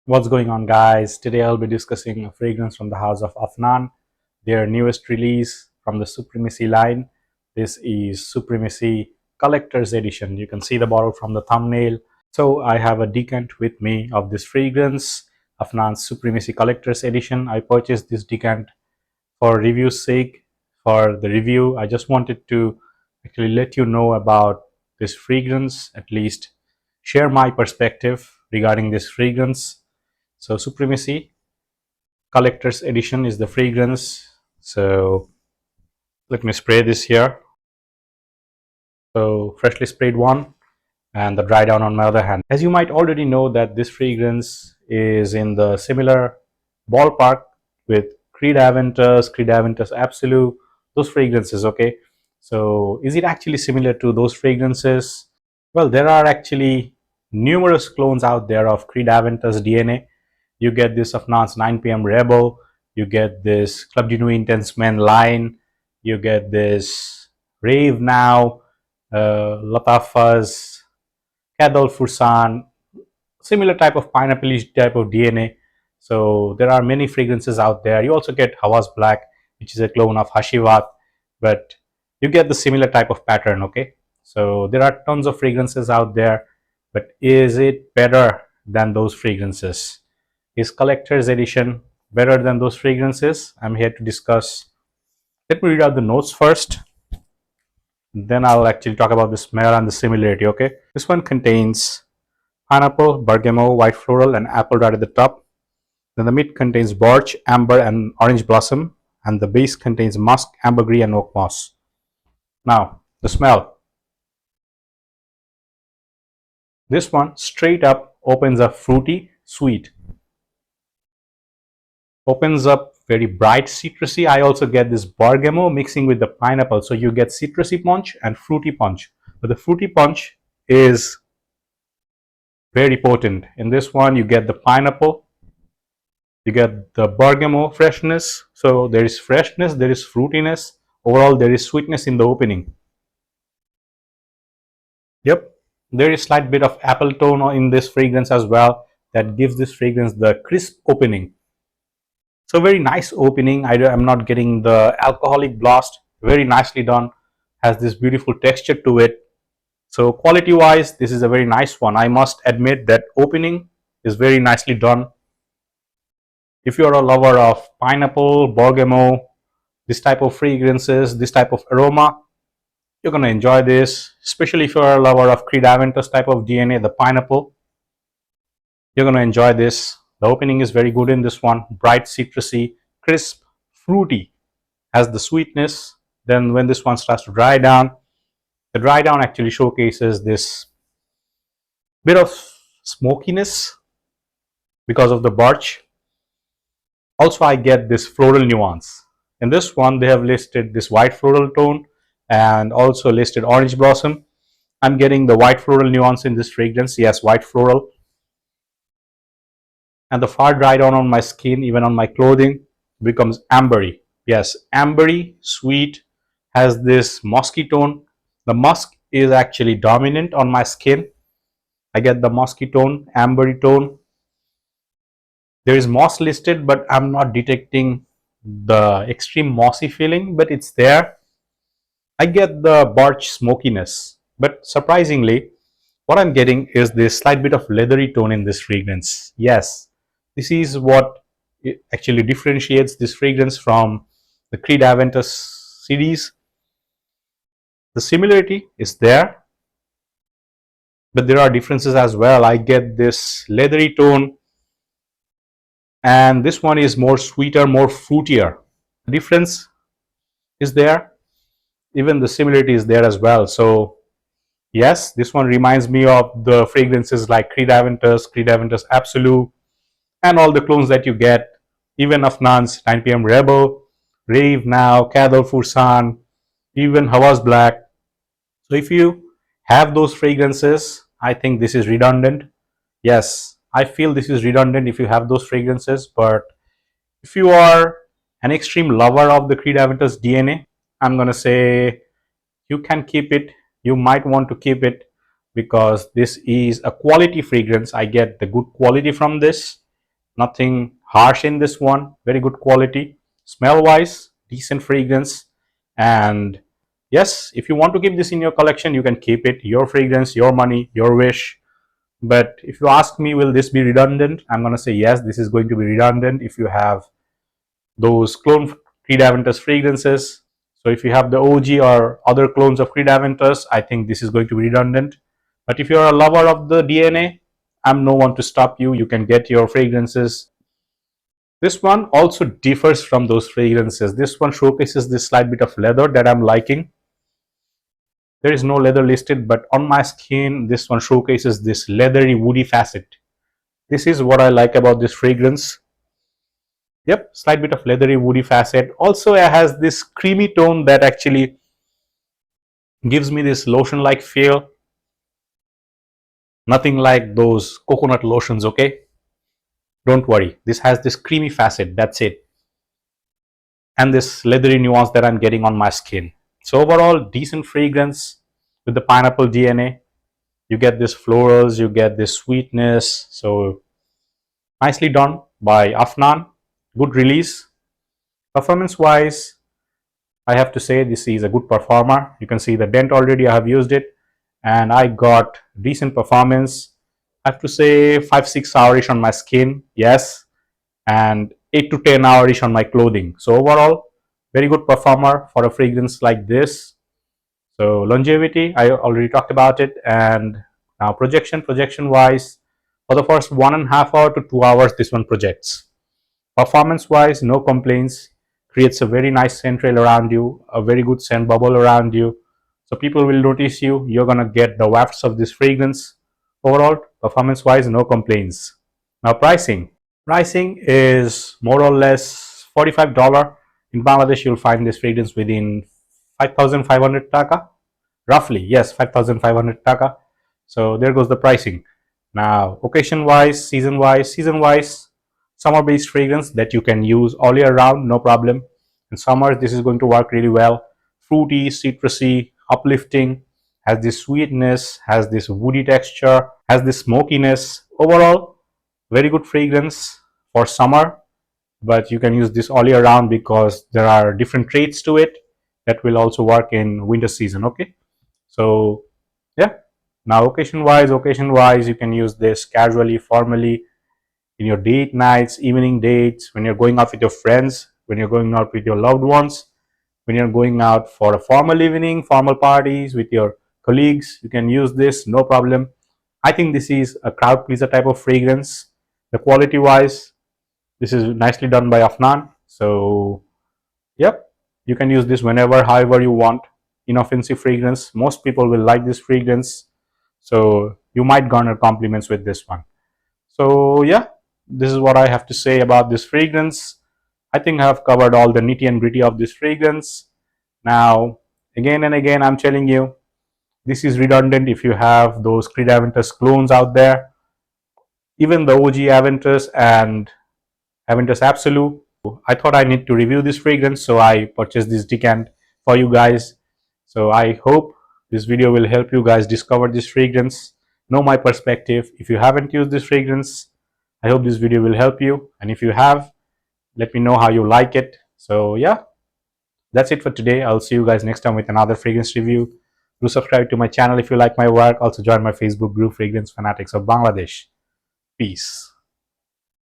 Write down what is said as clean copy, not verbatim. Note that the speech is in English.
What's going on, guys? Today I'll be discussing a fragrance from the house of Afnan, their newest release from the Supremacy line. This is Supremacy Collector's Edition. You can see the bottle from the thumbnail. So I have a decant with me of this fragrance, Afnan's Supremacy Collector's Edition. I purchased this decant for review's sake. For the review, I just wanted to actually let you know about this fragrance, at least share my perspective regarding this fragrance. So Supremacy Collector's Edition is the fragrance. So let me spray this here. So freshly sprayed one, and the dry down on my other hand. As you might already know that this fragrance is in the similar ballpark with Creed Aventus Absolu, those fragrances, okay? So is it actually similar to those fragrances? Well, there are actually numerous clones out there of Creed Aventus DNA. You get this Afnan's 9 p.m. Rebel, you get this Club de Nuit Intense Men line, you get this Rave Now, Latafas, Cadol Fursan, similar type of pineapple type of DNA. So there are many fragrances out there. You also get Hawas Black, which is a clone of Hashivat, but you get the similar type of pattern, okay? So there are tons of fragrances out there, but is it better than those fragrances? Is Collector's Edition better than those fragrances? I'm here to discuss. Let me read out the notes first. Then I'll actually talk about the smell and the similarity, okay? This one contains pineapple, bergamot, white floral, and apple right at the top. Then the mid contains birch, amber, and orange blossom. And the base contains musk, ambergris, and oak moss. Now, the smell. This one straight up opens up fruity, sweet. Opens up very bright citrusy. I also get this bergamot mixing with the pineapple. So you get citrusy punch and fruity punch. But the fruity punch is very potent. In this one, you get the pineapple, you get the bergamot freshness. So there is freshness, there is fruitiness. Overall, there is sweetness in the opening. Yep, there is slight bit of apple tone in this fragrance as well that gives this fragrance the crisp opening. So very nice opening. I'm not getting the alcoholic blast. Very nicely done. Has this beautiful texture to it. So quality wise, this is a very nice one. I must admit that opening is very nicely done. If you're a lover of pineapple, bergamot, this type of fragrances, this type of aroma, you're going to enjoy this. Especially if you're a lover of Creed Aventus type of DNA, the pineapple, you're going to enjoy this. The opening is very good in this one. Bright, citrusy, crisp, fruity, has the sweetness. Then when this one starts to dry down, the dry down actually showcases this bit of smokiness because of the birch. Also, I get this floral nuance. In this one, they have listed this white floral tone and also listed orange blossom. I'm getting the white floral nuance in this fragrance. Yes, white floral. And the far dry down on my skin, even on my clothing, becomes ambery. Yes, ambery, sweet, has this musky tone. The musk is actually dominant on my skin. I get the musky tone, ambery tone. There is moss listed, but I'm not detecting the extreme mossy feeling, but it's there. I get the birch smokiness, but surprisingly, what I'm getting is this slight bit of leathery tone in this fragrance. Yes, this is what actually differentiates this fragrance from the Creed Aventus series. The similarity is there, but there are differences as well. I get this leathery tone, and this one is more sweeter, more fruitier. The difference is there. Even the similarity is there as well. So yes, this one reminds me of the fragrances like Creed Aventus Absolu, and all the clones that you get, even Afnan's 9 p.m. Rebel, Rave Now, Cadol Fursan, even Hawas Black. So if you have those fragrances, I think this is redundant. Yes, I feel this is redundant if you have those fragrances, but if you are an extreme lover of the Creed Aventus DNA, I'm going to say you can keep it. You might want to keep it because this is a quality fragrance. I get the good quality from this. nothing harsh in this one. Very good quality. Smell wise, decent fragrance. And yes, if you want to keep this in your collection, you can keep it. Your fragrance, your money, your wish. But if you ask me, will this be redundant? I'm going to say yes, this is going to be redundant if you have those clone Creed Aventus fragrances. So if you have the OG or other clones of Creed Aventus, I think this is going to be redundant. But if you're a lover of the DNA, I'm no one to stop you. You can get your fragrances. This one also differs from those fragrances. This one showcases this slight bit of leather that I'm liking. There is no leather listed, but on my skin, this one showcases this leathery, woody facet. This is what I like about this fragrance. Yep, slight bit of leathery, woody facet. Also, it has this creamy tone that actually gives me this lotion-like feel. Nothing like those coconut lotions, okay? Don't worry. This has this creamy facet, that's it. And this leathery nuance that I'm getting on my skin. So overall, decent fragrance with the pineapple DNA. You get this florals, you get this sweetness. So nicely done by Afnan. Good release. Performance wise, I have to say this is a good performer. You can see the dent already. I have used it and I got decent performance. I have to say 5-6 hours on my skin, yes, and 8 to 10 hours on my clothing. So overall, very good performer for a fragrance like this. So longevity, I already talked about it. And now projection wise, for the first 1.5 hours to 2 hours, this one projects. Performance wise, no complaints. Creates a very nice scent trail around you, a very good scent bubble around you. So people will notice you. You're gonna get the wafts of this fragrance. Overall, performance wise, no complaints. Now pricing. Pricing is more or less $45. In Bangladesh, you'll find this fragrance within 5,500 taka. Roughly, yes, 5,500 taka. So there goes the pricing. Now, occasion wise, season wise, summer based fragrance that you can use all year round, no problem. In summer, this is going to work really well. Fruity, citrusy, uplifting, has this sweetness, has this woody texture, has this smokiness. Overall, very good fragrance for summer, but you can use this all year round because there are different traits to it that will also work in winter season. Okay, so yeah. Now occasion wise, you can use this casually, formally, in your date nights, evening dates, when you're going out with your friends, when you're going out with your loved ones, when you're going out for a formal evening, formal parties with your colleagues. You can use this, no problem. I think this is a crowd pleaser type of fragrance. The quality wise, this is nicely done by Afnan. So yep, you can use this whenever, however you want. Inoffensive fragrance. Most people will like this fragrance. So you might garner compliments with this one. So yeah, this is what I have to say about this fragrance. I think I have covered all the nitty and gritty of this fragrance. Now, again and again, I'm telling you, this is redundant if you have those Creed Aventus clones out there. Even the OG Aventus and Aventus Absolu. I thought I need to review this fragrance, so I purchased this decant for you guys. So I hope this video will help you guys discover this fragrance, know my perspective. If you haven't used this fragrance, I hope this video will help you. And if you have, let me know how you like it. So yeah, that's it for today. I'll see you guys next time with another fragrance review. Do subscribe to my channel if you like my work. Also join my Facebook group, Fragrance Fanatics of Bangladesh. Peace.